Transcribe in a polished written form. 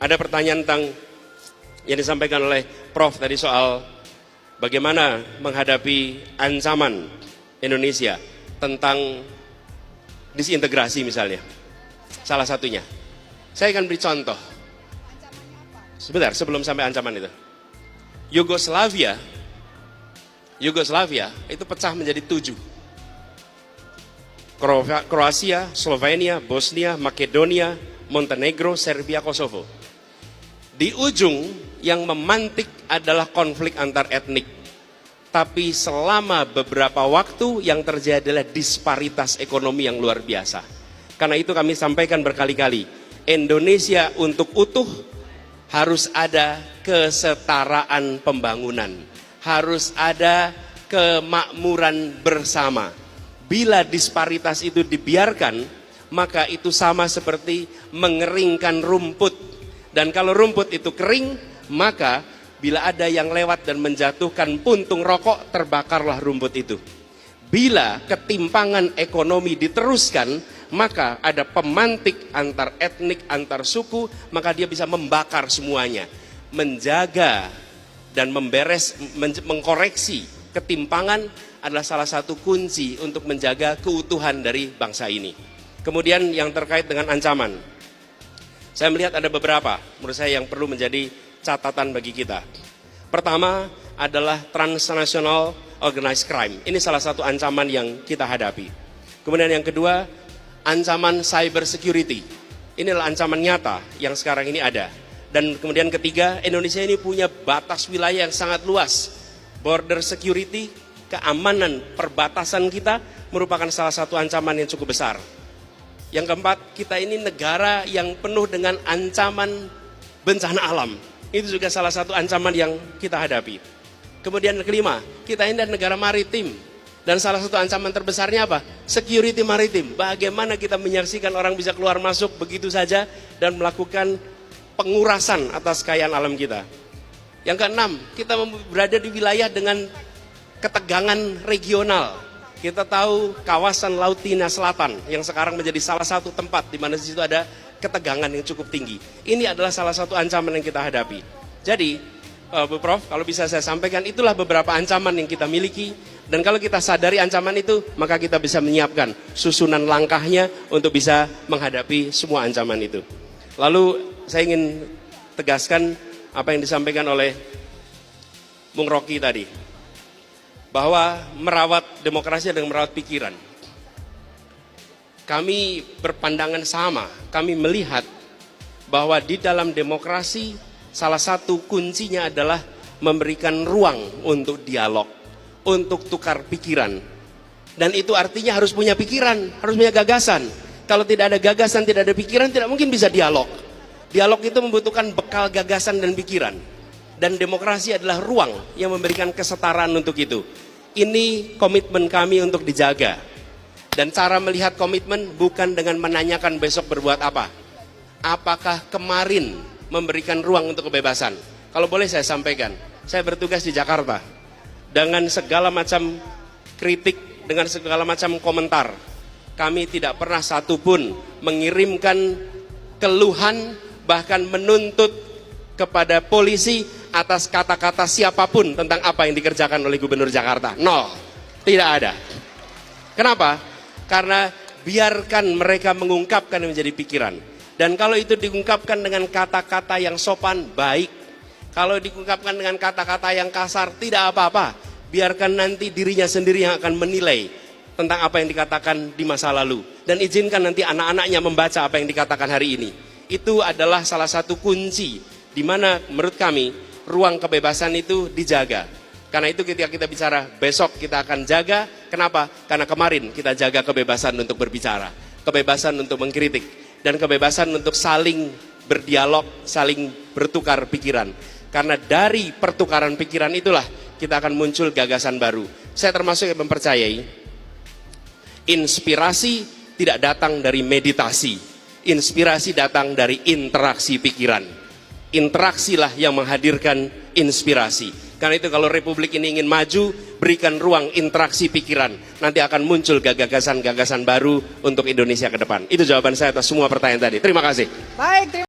Ada pertanyaan tentang yang disampaikan oleh Prof tadi soal bagaimana menghadapi ancaman Indonesia tentang disintegrasi misalnya. Salah satunya. Saya akan beri contoh. Sebentar, sebelum sampai ancaman itu. Yugoslavia itu pecah menjadi 7. Kroasia, Slovenia, Bosnia, Makedonia, Montenegro, Serbia, Kosovo. Di ujung yang memantik adalah konflik antar etnik. Tapi selama beberapa waktu yang terjadi adalah disparitas ekonomi yang luar biasa. Karena itu kami sampaikan berkali-kali, Indonesia untuk utuh harus ada kesetaraan pembangunan. Harus ada kemakmuran bersama. Bila disparitas itu dibiarkan, maka itu sama seperti mengeringkan rumput. Dan kalau rumput itu kering, maka bila ada yang lewat dan menjatuhkan puntung rokok, terbakarlah rumput itu. Bila ketimpangan ekonomi diteruskan, maka ada pemantik antar etnik, antar suku, maka dia bisa membakar semuanya. Menjaga dan mengkoreksi ketimpangan adalah salah satu kunci untuk menjaga keutuhan dari bangsa ini. Kemudian yang terkait dengan ancaman. Saya melihat ada beberapa, menurut saya yang perlu menjadi catatan bagi kita. Pertama adalah transnational organized crime. Ini salah satu ancaman yang kita hadapi. Kemudian yang kedua, ancaman cyber security. Inilah ancaman nyata yang sekarang ini ada. Dan kemudian ketiga, Indonesia ini punya batas wilayah yang sangat luas. Border security, keamanan perbatasan kita merupakan salah satu ancaman yang cukup besar. Yang keempat, kita ini negara yang penuh dengan ancaman bencana alam. Itu juga salah satu ancaman yang kita hadapi. Kemudian kelima, kita ini adalah negara maritim. Dan salah satu ancaman terbesarnya apa? Security maritim. Bagaimana kita menyaksikan orang bisa keluar masuk begitu saja dan melakukan pengurasan atas kekayaan alam kita. Yang keenam, kita berada di wilayah dengan ketegangan regional. Kita tahu kawasan Laut Cina Selatan yang sekarang menjadi salah satu tempat di mana di situ ada ketegangan yang cukup tinggi. Ini adalah salah satu ancaman yang kita hadapi. Jadi, Bu Prof, kalau bisa saya sampaikan, itulah beberapa ancaman yang kita miliki. Dan kalau kita sadari ancaman itu, maka kita bisa menyiapkan susunan langkahnya untuk bisa menghadapi semua ancaman itu. Lalu saya ingin tegaskan apa yang disampaikan oleh Bung Rocky tadi. Bahwa merawat demokrasi adalah merawat pikiran. Kami berpandangan sama, kami melihat bahwa di dalam demokrasi salah satu kuncinya adalah memberikan ruang untuk dialog, untuk tukar pikiran. Dan itu artinya harus punya pikiran, harus punya gagasan. Kalau tidak ada gagasan, tidak ada pikiran, tidak mungkin bisa dialog. Dialog itu membutuhkan bekal gagasan dan pikiran. Dan demokrasi adalah ruang yang memberikan kesetaraan untuk itu. Ini komitmen kami untuk dijaga. Dan cara melihat komitmen bukan dengan menanyakan besok berbuat apa. Apakah kemarin memberikan ruang untuk kebebasan? Kalau boleh saya sampaikan, saya bertugas di Jakarta. Dengan segala macam kritik, dengan segala macam komentar, kami tidak pernah satupun mengirimkan keluhan, bahkan menuntut kepada polisi atas kata-kata siapapun tentang apa yang dikerjakan oleh Gubernur Jakarta. Nol, tidak ada. Kenapa? Karena biarkan mereka mengungkapkan yang menjadi pikiran. Dan kalau itu diungkapkan dengan kata-kata yang sopan, baik. Kalau diungkapkan dengan kata-kata yang kasar, tidak apa-apa. Biarkan nanti dirinya sendiri yang akan menilai tentang apa yang dikatakan di masa lalu. Dan izinkan nanti anak-anaknya membaca apa yang dikatakan hari ini. Itu adalah salah satu kunci di mana menurut kami ruang kebebasan itu dijaga. Karena itu ketika kita bicara besok kita akan jaga. Kenapa? Karena kemarin kita jaga kebebasan untuk berbicara, kebebasan untuk mengkritik, dan kebebasan untuk saling berdialog, saling bertukar pikiran. Karena dari pertukaran pikiran itulah kita akan muncul gagasan baru. Saya termasuk yang mempercayai inspirasi tidak datang dari meditasi. Inspirasi datang dari interaksi pikiran. Interaksilah yang menghadirkan inspirasi. Karena itu kalau Republik ini ingin maju, berikan ruang interaksi pikiran. Nanti akan muncul gagasan-gagasan baru untuk Indonesia ke depan. Itu jawaban saya atas semua pertanyaan tadi. Terima kasih. Baik,